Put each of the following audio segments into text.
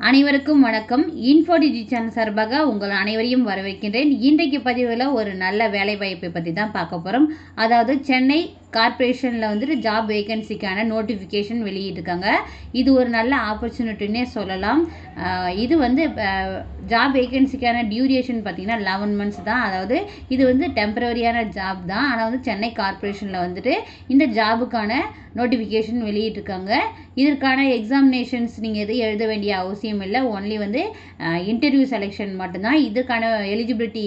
அனைவருக்கும் வணக்கம். இன்ஃபோடிஜி சேனல் சார்பாக உங்கள் அனைவரையும் வரவேற்கின்றேன். இன்றைக்கு பதிவில் ஒரு நல்ல வேலை வாய்ப்பை பற்றி தான் பார்க்க போகிறோம். அதாவது சென்னை கார்ப்பரேஷனில் வந்துட்டு ஜாப் வேகன்சிக்கான நோட்டிஃபிகேஷன் வெளியிட்டிருக்காங்க. இது ஒரு நல்ல ஆப்பர்ச்சுனிட்டின்னே சொல்லலாம். இது வந்து ஜாப் வேகன்சிக்கான டியூரேஷன் பார்த்திங்கன்னா 11 மந்த்ஸ் தான். அதாவது இது வந்து டெம்பரரியான ஜாப் தான். ஆனால் வந்து சென்னை கார்ப்பரேஷனில் வந்துட்டு இந்த ஜாபுக்கான நோட்டிஃபிகேஷன் வெளியிட்டிருக்காங்க. இதற்கான எக்ஸாமினேஷன்ஸ் நீங்கள் எதுவும் எழுத வேண்டிய அவசியம் இல்லை. ஒன்லி வந்து இன்டர்வியூ செலெக்ஷன் மட்டும்தான். இதுக்கான எலிஜிபிலிட்டி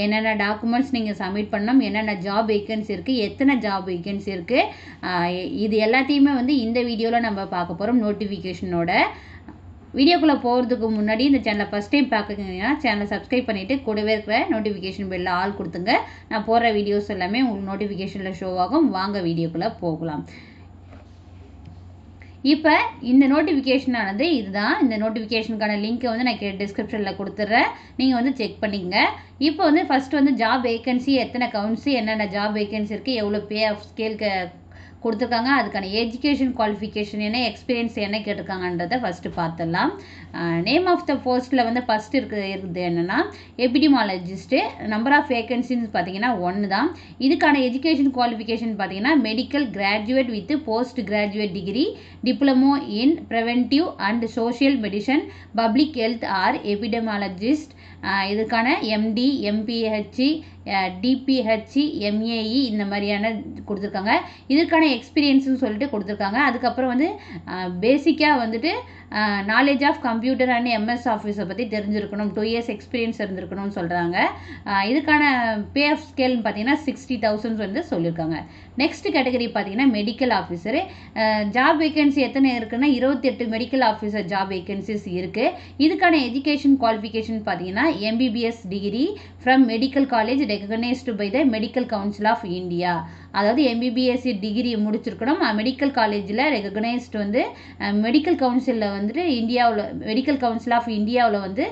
என்னென்ன டாக்குமெண்ட்ஸ் நீங்கள் சப்மிட் பண்ணணும், என்னென்ன ஜாப் வேகன்சி இருக்குது, எத்தனை ஜாப் வேகன்சி இருக்குது, இது எல்லாத்தையுமே வந்து இந்த வீடியோவில் நம்ம பார்க்க போகிறோம். நோட்டிஃபிகேஷனோட வீடியோக்குள்ளே போகிறதுக்கு முன்னாடி இந்த சேனலை ஃபஸ்ட் டைம் பார்க்குறீங்கன்னா சேனலை சப்ஸ்கிரைப் பண்ணிவிட்டு கூடவே இருக்கிற நோட்டிஃபிகேஷன் பெல்லில் ஆல் கொடுத்துங்க. நான் போடுற வீடியோஸ் எல்லாமே உங்களுக்கு நோட்டிஃபிகேஷனில் ஷோ ஆகும். வாங்க வீடியோக்குள்ளே போகலாம். இப்போ இந்த நோட்டிஃபிகேஷனானது இதுதான். இந்த நோட்டிஃபிகேஷனுக்கான லிங்க்கை வந்து நான் டிஸ்கிரிப்ஷனில் கொடுத்துட்றேன். நீங்கள் வந்து செக் பண்ணிக்கங்க. இப்போ வந்து ஃபஸ்ட்டு வந்து ஜாப் வேகன்சி, எத்தனை கவுன்சி, என்னென்ன ஜாப் வேகன்சி இருக்குது, எவ்வளோ பே ஆஃப் ஸ்கேலுக்கு கொடுத்துருக்காங்க, அதுக்கான எஜுகேஷன் குவாலிஃபிகேஷன் என்ன, எக்ஸ்பீரியன்ஸ் என்ன கேட்டிருக்காங்கன்றதை ஃபஸ்ட்டு பார்த்துடலாம். நேம் ஆஃப் த போஸ்ட்டில் வந்து ஃபஸ்ட்டு இருக்குது என்னென்னா எபிடிமாலஜிஸ்ட்டு. நம்பர் ஆஃப் வேகன்சின்னு பார்த்தீங்கன்னா 1 தான். இதுக்கான எஜுகேஷன் குவாலிஃபிகேஷன் பார்த்தீங்கன்னா medical graduate with post graduate degree, diploma in preventive and social medicine, public health or epidemiologist. இதுக்கான எம்டி, எம்பிஹெச்சி, டிபிஹெச்சி, எம்ஏஇ இந்த மாதிரியான கொடுத்துருக்காங்க. இதுக்கான எக்ஸ்பீரியன்ஸுன்னு சொல்லிட்டு கொடுத்துருக்காங்க. அதுக்கப்புறம் வந்து பேசிக்காக வந்துட்டு knowledge of computer and MS ஆஃபீஸை பற்றி தெரிஞ்சிருக்கணும், 2 இயர்ஸ் எக்ஸ்பீரியன்ஸ் இருந்திருக்கணும்னு சொல்கிறாங்க. இதுக்கான பே ஆஃப் ஸ்கேல்னு பார்த்தீங்கன்னா 60,000 வந்து சொல்லியிருக்காங்க. நெக்ஸ்ட் கேட்டகரி பார்த்தீங்கன்னா மெடிக்கல் ஆஃபீஸர். ஜாப் வேகன்சி எத்தனை இருக்குன்னா 28 மெடிக்கல் ஆஃபீஸர் ஜாப் வேகன்சிஸ் இருக்குது. இதுக்கான எஜுகேஷன் குவாலிஃபிகேஷன் பார்த்தீங்கன்னா MBBS degree from medical college recognised by the medical council of India. அதாவது எம்பிபிஎஸ் டிகிரி முடிச்சிருக்கணும். மெடிக்கல் காலேஜில் ரெகக்னைஸ்டு வந்து மெடிக்கல் கவுன்சிலில் வந்துட்டு இந்தியாவில் மெடிக்கல் கவுன்சில் ஆஃப் இந்தியாவில் வந்து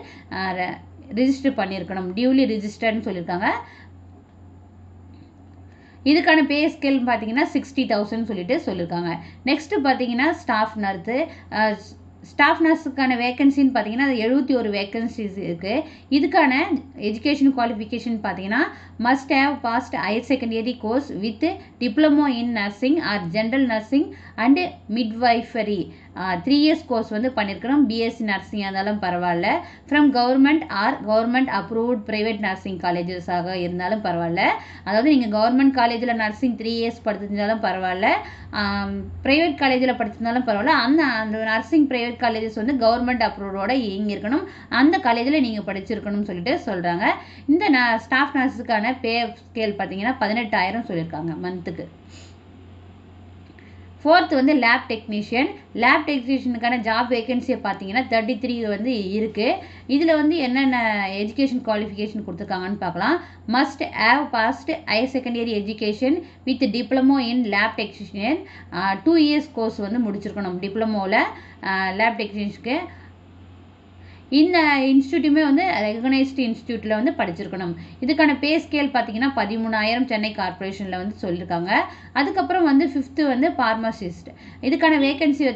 ரிஜிஸ்டர் பண்ணியிருக்கணும், டியூலி ரிஜிஸ்டர்னு சொல்லியிருக்காங்க. இதுக்கான பே ஸ்கேல் பார்த்தீங்கன்னா 60,000 சொல்லிட்டு சொல்லியிருக்காங்க. நெக்ஸ்ட்டு பார்த்தீங்கன்னா ஸ்டாஃப் நர்ஸுக்கான வேகன்சின்னு பார்த்தீங்கன்னா 71 வேகன்சிஸ் இருக்குது. இதுக்கான எஜுகேஷன் குவாலிஃபிகேஷன் பார்த்தீங்கன்னா must have passed higher secondary course with diploma in nursing or general nursing and midwifery. 3 years course வந்து பண்ணியிருக்கணும். பிஎஸ்சி நர்சிங் இருந்தாலும் பரவாயில்ல. From government or government approved private nursing காலேஜஸாக இருந்தாலும் பரவாயில்ல. அதாவது நீங்கள் கவர்மெண்ட் காலேஜில் நர்சிங் 3 இயர்ஸ் படிச்சிருந்தாலும் பரவாயில்ல, ப்ரைவேட் காலேஜில் படிச்சிருந்தாலும் பரவாயில்ல. அந்த நர்சிங் ப்ரைவேட் காலேஜஸ் வந்து கவர்மெண்ட் அப்ரூவோட இங்கே இருக்கணும், அந்த காலேஜில் நீங்கள் படிச்சிருக்கணும்னு சொல்லிட்டு சொல்கிறாங்க. இந்த ஸ்டாஃப் நர்ஸுக்கான பே ஸ்கேல் பார்த்தீங்கன்னா 18,000 சொல்லியிருக்காங்க மந்த்துக்கு. 4th வந்து லேப் டெக்னீஷியன். லேப் டெக்னீஷியனுக்கான ஜாப் வேகன்சியை பார்த்தீங்கன்னா 33 வந்து இருக்குது. இதில் வந்து என்னென்ன எஜுகேஷன் குவாலிஃபிகேஷன் கொடுத்துருக்காங்கன்னு பார்க்கலாம். Must have passed higher secondary education with diploma in lab technician. 2 years course வந்து முடிச்சிருக்கணும் டிப்ளமோவில் லேப் டெக்னீஷியனுக்கு. இந்த இன்ஸ்டியூட்டுமே வந்து ரெகனைஸ்டு இன்ஸ்டியூட்டில் வந்து படிச்சிருக்கணும். இதுக்கான பே ஸ்கேல் பார்த்தீங்கன்னா 13,000 சென்னை கார்ப்பரேஷனில் வந்து சொல்லியிருக்காங்க. அதுக்கப்புறம் வந்து 5th வந்து பார்மசிஸ்ட். இதுக்கான வேகன்சி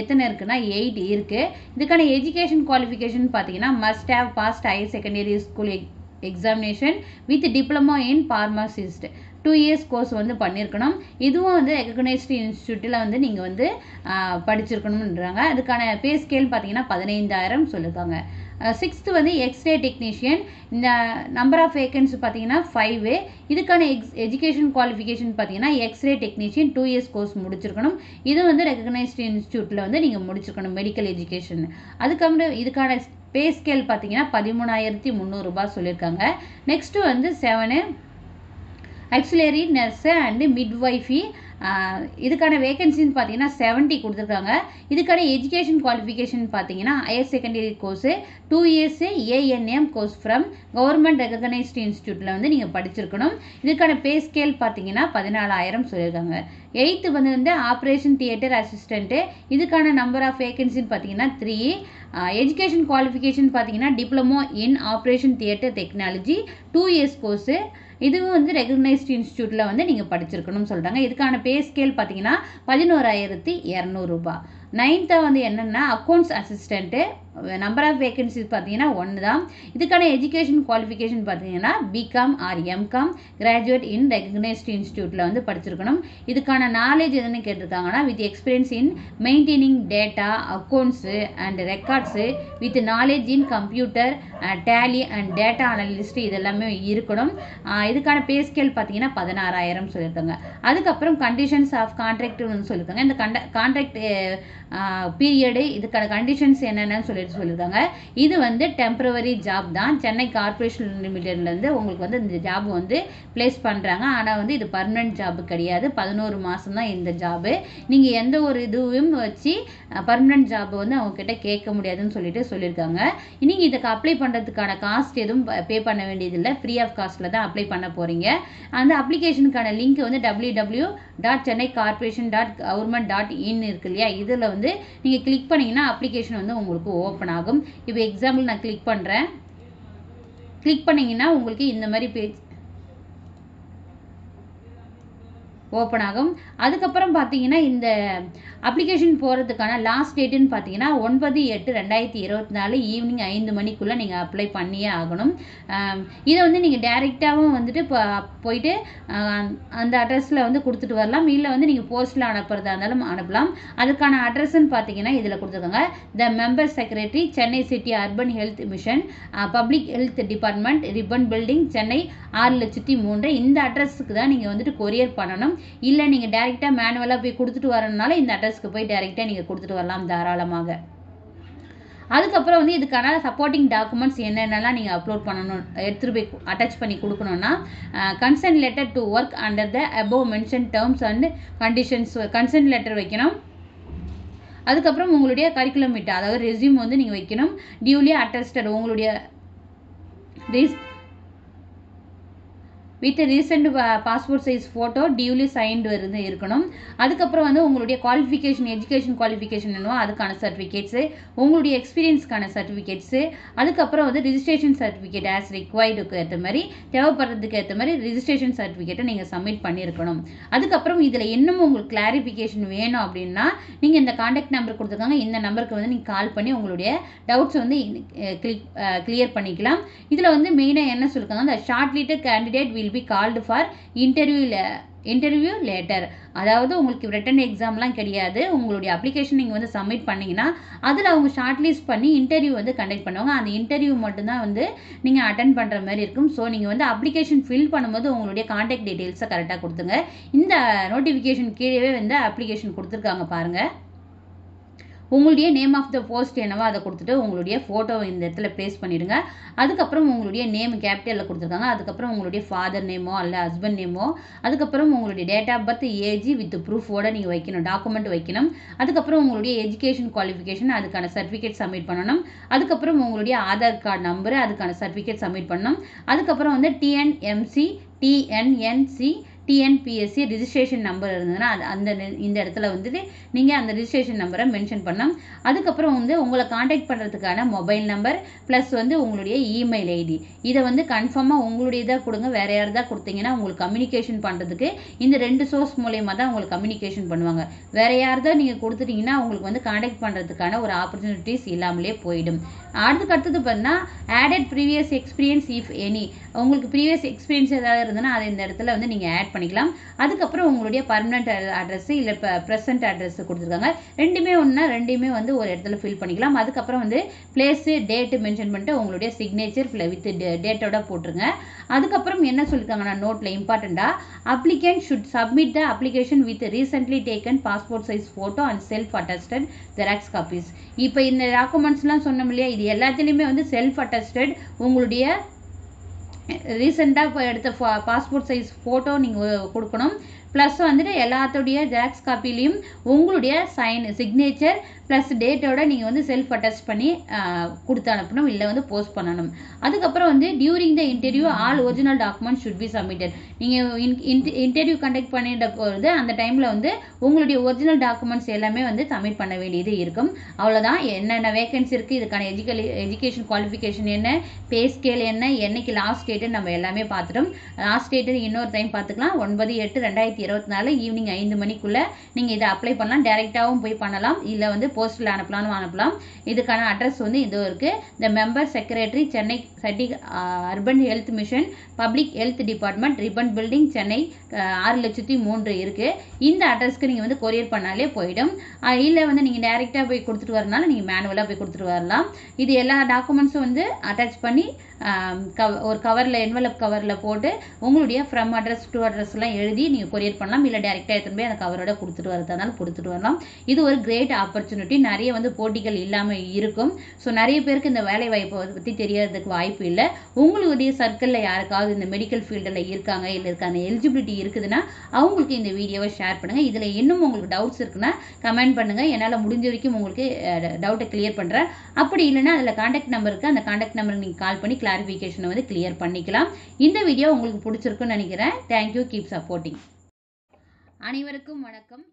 எத்தனை இருக்குன்னா 8 இருக்குது. இதுக்கான எஜுகேஷன் குவாலிஃபிகேஷன் பார்த்தீங்கன்னா must have passed higher secondary school examination with diploma in pharmacist. 2 years course வந்து பண்ணியிருக்கணும். இதுவும் வந்து ரெகக்னைஸ்டு இன்ஸ்டியூட்டில் வந்து நீங்கள் வந்து படிச்சிருக்கணும்ன்றாங்க. அதுக்கான பே ஸ்கேல் பார்த்தீங்கன்னா 15,000 சொல்லியிருக்காங்க. 6th வந்து எக்ஸ்ரே டெக்னீஷியன். இந்த நம்பர் ஆஃப் வேகன்சி பார்த்தீங்கன்னா 5. இதுக்கான எஜுகேஷன் குவாலிஃபிகேஷன் பார்த்தீங்கன்னா எக்ஸ்ரே டெக்னீஷியன் 2 இயர்ஸ் கோர்ஸ் முடிச்சிருக்கணும். இது வந்து ரெகக்னைஸ்டு இன்ஸ்டியூட்டில் வந்து நீங்கள் முடிச்சிருக்கணும் மெடிக்கல் எஜுகேஷன். அதுக்கப்புறம் இதுக்கான பே ஸ்கேல் பார்த்தீங்கன்னா 13,300 ரூபாய் சொல்லியிருக்காங்க. நெக்ஸ்ட்டு வந்து 7 ஆக்சிலரி நர்ஸு அண்டு மிட்வைஃபி. இதுக்கான வேகன்சின்னு பார்த்தீங்கன்னா 70 கொடுத்துருக்காங்க. இதுக்கான எஜுகேஷன் குவாலிஃபிகேஷன் பார்த்தீங்கன்னா higher secondary course 2 years ANM course from government recognised இன்ஸ்டியூட்டில் வந்து நீங்கள் படிச்சிருக்கணும். இதுக்கான பே ஸ்கேல் பார்த்தீங்கன்னா 14,000 சொல்லியிருக்காங்க. 8th வந்து ஆப்ரேஷன் தியேட்டர் அசிஸ்டண்ட்டு. இதுக்கான நம்பர் ஆஃப் வேகன்சின்னு பார்த்தீங்கன்னா 3. எஜுகேஷன் குவாலிஃபிகேஷன் பார்த்தீங்கன்னா diploma in operation theatre technology 2 years course. இதுவும் வந்து ரெகக்னைஸ்டு இன்ஸ்டியூட்டில் வந்து நீங்கள் படிச்சிருக்கணும்னு சொல்கிறாங்க. இதுக்கான பே ஸ்கேல் பார்த்தீங்கன்னா 11,200 ரூபாய். 9th வந்து என்னென்னா accounts assistant, number of vacancies பார்த்தீங்கன்னா 1 தான். இதுக்கான எஜுகேஷன் குவாலிஃபிகேஷன் பார்த்தீங்கன்னா BCom or MCom graduate in recognised இன்ஸ்டியூட்டில் வந்து படிச்சிருக்கணும். இதுக்கான நாலேஜ் எதுன்னு கேட்டிருக்காங்கன்னா with experience in maintaining data accounts and records with knowledge in computer Tally and data analyst இதெல்லாமே இருக்கணும். இதுக்கான பே ஸ்கேல் பார்த்தீங்கன்னா 16,000 சொல்லியிருக்காங்க. அதுக்கப்புறம் கண்டிஷன்ஸ் ஆஃப் கான்ட்ராக்ட்னு சொல்லியிருக்காங்க. இந்த கான்ட்ராக்ட் பீரியடு இதுக்கான கண்டிஷன்ஸ் என்னென்னு சொல்லியிருக்காங்க. இது வந்து டெம்பரவரி ஜாப் தான். சென்னை கார்பரேஷன் லிமிடெட்லேருந்து உங்களுக்கு வந்து இந்த ஜாப் வந்து பிளேஸ் பண்ணுறாங்க. ஆனால் வந்து இது பர்மனெண்ட் ஜாப் கிடையாது. 11 மாதம் தான் இந்த ஜாபு. நீங்கள் எந்த ஒரு இதுவும் வச்சு பர்மனெண்ட் ஜாப் வந்து அவங்கக்கிட்ட கேட்க முடியாதுன்னு சொல்லியிருக்காங்க. நீங்கள் இதுக்கு அப்ளை பண்ணுறதுக்கான காஸ்ட் எதுவும் பே பண்ண வேண்டியதில்லை. ஃப்ரீ ஆஃப் காஸ்ட்டில் தான் அப்ளை பண்ண போகிறீங்க. அந்த அப்ளிகேஷனுக்கான லிங்க் வந்து www.chennaicorporation.government.in இருக்கு இல்லையா, இதில் வந்து நீங்கள் கிளிக் பண்ணிங்கன்னா அப்ளிகேஷன் வந்து உங்களுக்கு ஓப்பன் ஆகும். இப்போ எக்ஸாம்பிள் நான் கிளிக் பண்ணுறேன். கிளிக் பண்ணிங்கன்னா உங்களுக்கு இந்த மாதிரி பேஜ் ஓப்பன் ஆகும். அதுக்கப்புறம் பார்த்தீங்கன்னா இந்த அப்ளிகேஷன் போகிறதுக்கான லாஸ்ட் டேட்டுன்னு பார்த்தீங்கன்னா 9/8/2024 ஈவினிங் 5 மணிக்குள்ளே நீங்கள் அப்ளை பண்ணியே ஆகணும். இதை வந்து நீங்கள் டைரெக்டாகவும் வந்துட்டு போயிட்டு அந்த அட்ரஸில் வந்து கொடுத்துட்டு வரலாம். இல்லை வந்து நீங்கள் போஸ்ட்டில் அனுப்புறதா இருந்தாலும் அனுப்பலாம். அதுக்கான அட்ரஸ்ன்னு பார்த்தீங்கன்னா இதில் கொடுத்துருக்காங்க. The member secretary Chennai city urban health mission public health department Ripon building Chennai 6,03,000 இந்த அட்ரஸுக்கு தான் நீங்கள் வந்துட்டு கொரியர் பண்ணணும். இல்லை நீங்கள் டைரெக்டாக மேனுவலாக போய் கொடுத்துட்டு வரனால இந்த அட்ரஸ்க்கு போய் டைரெக்டாக நீங்கள் கொடுத்துட்டு வரலாம் தாராளமாக. அதுக்கப்புறம் வந்து இதுக்கான சப்போர்ட்டிங் டாக்குமெண்ட்ஸ் என்னென்னலாம் நீங்கள் அப்லோட் பண்ணணும், எடுத்துகிட்டு போய் அட்டாச் பண்ணி கொடுக்கணுன்னா consent letter to work under the above mention terms and conditions consent letter வைக்கணும். அதுக்கப்புறம் உங்களுடைய கரிக்குலம் விட்டா அதாவது ரெஸ்யூம் வந்து நீங்கள் வைக்கணும். டியூலி அட்டஸ்டட் உங்களுடைய with recent passport size photo duly signed வந்து இருக்கணும். அதுக்கப்புறம் வந்து உங்களுடைய குவாலிஃபிகேஷன் எஜுகேஷன் குவாலிஃபிகேஷன் என்னவோ அதுக்கான சர்டிஃபிகேட்ஸு, உங்களுடைய எக்ஸ்பீரியன்ஸ்க்கான சர்டிஃபிகேட்ஸு, அதுக்கப்புறம் வந்து ரிஜிஸ்ட்ரேஷன் சர்டிஃபிகேட் ஆஸ் ரிக்வைர்டுக்கு ஏற்ற மாதிரி தேவைப்படுறதுக்கு ஏற்ற மாதிரி ரிஜிஸ்ட்ரேஷன் சர்டிஃபிகேட்டை நீங்கள் சப்மிட் பண்ணியிருக்கணும். அதுக்கப்புறம் இதில் இன்னும் உங்களுக்கு கிளாரிஃபிகேஷன் வேணும் அப்படின்னா நீங்கள் இந்த கான்டாக்ட் நம்பர் கொடுத்துருக்காங்க. இந்த நம்பருக்கு வந்து நீங்கள் கால் பண்ணி உங்களுடைய டவுட்ஸ் வந்து கிளியர் பண்ணிக்கலாம். இதில் வந்து மெயினாக என்ன சொல்லியிருக்காங்க, அந்த short listed candidate will be called for interview later. அதாவது உங்களுக்கு ரிட்டன் எக்ஸாம்லாம் கிடையாது. உங்களுடைய அப்ளிகேஷன் நீங்கள் வந்து சப்மிட் பண்ணிங்கன்னா அதில் அவங்க ஷார்ட் லிஸ்ட் பண்ணி இன்டர்வியூ வந்து கண்டக்ட் பண்ணுவாங்க. அந்த இன்டர்வியூ மட்டும்தான் வந்து நீங்கள் அட்டென்ட் பண்ணுற மாதிரி இருக்கும். ஸோ நீங்கள் வந்து அப்ளிகேஷன் ஃபில் பண்ணும்போது உங்களுடைய கான்டாக்ட் டீட்டெயில்ஸை கரெக்டாக கொடுத்துங்க. இந்த நோட்டிஃபிகேஷன் கீழே வந்து அப்ளிகேஷன் கொடுத்துருக்காங்க பாருங்கள். உங்களுடைய நேம் ஆஃப் த போஸ்ட் என்னவோ அதை கொடுத்துட்டு உங்களுடைய ஃபோட்டோவை இந்த இடத்துல ப்ளேஸ் பண்ணிவிடுங்க. அதுக்கப்புறம் உங்களுடைய நேம் கேபிட்டலில் கொடுத்துருக்காங்க. அதுக்கப்புறம் உங்களுடைய ஃபாதர் நேமோ அல்ல ஹஸ்பண்ட் நேமோ, அதுக்கப்புறம் உங்களுடைய date of birth age with ப்ரூஃபோடு நீங்கள் வைக்கணும், டாக்குமெண்ட் வைக்கணும். அதுக்கப்புறம் உங்களுடைய எஜுகேஷன் குவாலிஃபிகேஷன் அதுக்கான சர்டிஃபிகேட் சப்மிட் பண்ணணும். அதுக்கப்புறம் உங்களுடைய ஆதார் கார்டு நம்பரு அதுக்கான சர்டிஃபிகேட் சப்மிட் பண்ணணும். அதுக்கப்புறம் வந்து TNMC TNNC TNPSC registration number இருந்ததுன்னா இந்த இடத்துல வந்துட்டு நீங்கள் அந்த ரிஜிஸ்ட்ரேஷன் நம்பரை மென்ஷன் பண்ணணும். அதுக்கப்புறம் வந்து உங்களை காண்டாக்ட் பண்ணுறதுக்கான மொபைல் நம்பர் ப்ளஸ் வந்து உங்களுடைய இமெயில் ஐடி இதை வந்து கன்ஃபார்மாக உங்களுடையதாக கொடுங்க. வேறு யார்தான் கொடுத்தீங்கன்னா உங்களுக்கு கம்யூனிகேஷன் பண்ணுறதுக்கு இந்த 2 சோர்ஸ் மூலயமா தான் உங்களுக்கு கம்யூனிகேஷன் பண்ணுவாங்க. வேறு யார்தான் நீங்கள் கொடுத்துட்டீங்கன்னா உங்களுக்கு வந்து காண்டாக்ட் பண்ணுறதுக்கான ஒரு ஆப்பர்ச்சுனிட்டிஸ் இல்லாமலே போயிடும். அடுத்தது பார்த்தீங்கன்னா added previous experience if any, உங்களுக்கு ப்ரீவியஸ் எக்ஸ்பீரியன்ஸ் ஏதாவது இருந்ததுன்னா அதை இந்த இடத்துல வந்து நீங்கள் ஆட் பண்ணிக்கலாம். அதுக்கப்புறம் உங்களுடைய பர்மனெண்ட் அட்ரஸ் இல்லை ப்ரெசென்ட் அட்ரஸ் கொடுத்துருக்காங்க. ரெண்டுமே ஒன்றா ரெண்டுமே வந்து ஒரு இடத்துல ஃபில் பண்ணிக்கலாம். அதுக்கப்புறம் வந்து பிளேஸு டேட்டு மென்ஷன் பண்ணிட்டு உங்களுடைய சிக்னேச்சர் வித் டேட்டோட போட்டுருங்க. அதுக்கப்புறம் என்ன சொல்லியிருக்காங்கன்னா நோட்டில் இம்பார்ட்டண்ட்டாக applicant should submit the application with recently taken passport size photo and self attested xerox copies. இப்போ இந்த டாக்குமெண்ட்ஸ்லாம் சொன்னோம் இல்லையா, இது எல்லாத்துலேயுமே வந்து செல்ஃப் அட்டஸ்டட் உங்களுடைய ரீசெண்டாக இப்போ எடுத்த பாஸ்போர்ட் சைஸ் ஃபோட்டோ நீங்கள் கொடுக்கணும். ப்ளஸ் வந்துட்டு எல்லாத்துடைய ஜெராக்ஸ் காப்பிலையும் உங்களுடைய சிக்னேச்சர் ப்ளஸ் டேட்டோட நீங்கள் வந்து செல்ஃப் அட்டஸ்ட் பண்ணி கொடுத்து அனுப்பணும், இல்லை வந்து போஸ்ட் பண்ணணும். அதுக்கப்புறம் வந்து during the interview all original document should be submitted. நீங்கள் இன்டர்வியூ கண்டக்ட் பண்ணிட்ட போது அந்த டைமில் வந்து உங்களுடைய ஒரிஜினல் டாக்குமெண்ட்ஸ் எல்லாமே வந்து சப்மிட் பண்ண வேண்டியது இருக்கும். அவ்வளோதான். என்னென்ன வேகன்சி இருக்குது, இதுக்கான எஜுகேஷன் குவாலிஃபிகேஷன் என்ன, பே ஸ்கேல் என்ன, என்னைக்கு லாஸ்ட் டேட்டு நம்ம எல்லாமே பார்த்துட்டோம். லாஸ்ட் டேட்டு இன்னொரு டைம் பார்த்துக்கலாம். 9/8/2024 ஈவினிங் 5 மணிக்குள்ளே நீங்கள் இதை அப்ளை பண்ணலாம். டைரெக்டாகவும் போய் பண்ணலாம், இல்லை வந்து போஸ்ட்டில் அனுப்பலாம். இதுக்கான அட்ரஸ் வந்து இதோ இருக்குது. The member secretary, Chennai city urban health mission, public health department, Ripon building, Chennai 6,03,000 இருக்குது. இந்த அட்ரஸ்க்கு நீங்கள் வந்து கொரியர் பண்ணாலே போயிடும். இல்லை வந்து நீங்கள் டைரெக்டாக போய் கொடுத்துட்டு வரனால நீங்கள் மேனுவலாக போய் கொடுத்துட்டு வரலாம். இது எல்லா டாக்குமெண்ட்ஸும் வந்து அட்டாச் பண்ணி ஒரு கவரில், என்வலப் கவரில் போட்டு உங்களுடைய ஃப்ரம் அட்ரஸ் டு அட்ரஸ்லாம் எழுதி நீங்கள் கொரியர் பண்ணலாம். இல்லை டைரெக்டாக எடுத்துகிட்டு போய் அந்த கவரோட கொடுத்துட்டு வரதுனால கொடுத்துட்டு வரலாம். இது ஒரு கிரேட் ஆப்பர்ச்சுனிட்டி. நிறைய வந்து போட்டிகள் இல்லாமல் இருக்கும். ஸோ நிறைய பேருக்கு இந்த வேலை வாய்ப்பை பற்றி தெரியறதுக்கு வாய்ப்பு இல்லை. உங்களுடைய சர்க்கிளில் யாருக்காவது இந்த மெடிக்கல் ஃபீல்டில் இருக்காங்க, இல்லை இருக்கான எலிஜிபிலிட்டி இருக்குதுன்னா அவங்களுக்கு இந்த வீடியோவை ஷேர் பண்ணுங்கள். இதில் இன்னும் உங்களுக்கு டவுட்ஸ் இருக்குன்னா கமெண்ட் பண்ணுங்கள். என்னால் முடிஞ்ச வரைக்கும் உங்களுக்கு டவுட்டை கிளியர் பண்ணுறேன். அப்படி இல்லைன்னா அதில் கான்டாக்ட் நம்பர் இருக்குது. அந்த கான்டாக்ட் நம்பருக்கு நீங்கள் கால் பண்ணி கிளாரிஃபிகேஷனை வந்து கிளியர் பண்ணிக்கலாம். இந்த வீடியோ உங்களுக்கு பிடிச்சிருக்குன்னு நினைக்கிறேன். தேங்க்யூ. Keep supporting. அனைவருக்கும் வணக்கம்.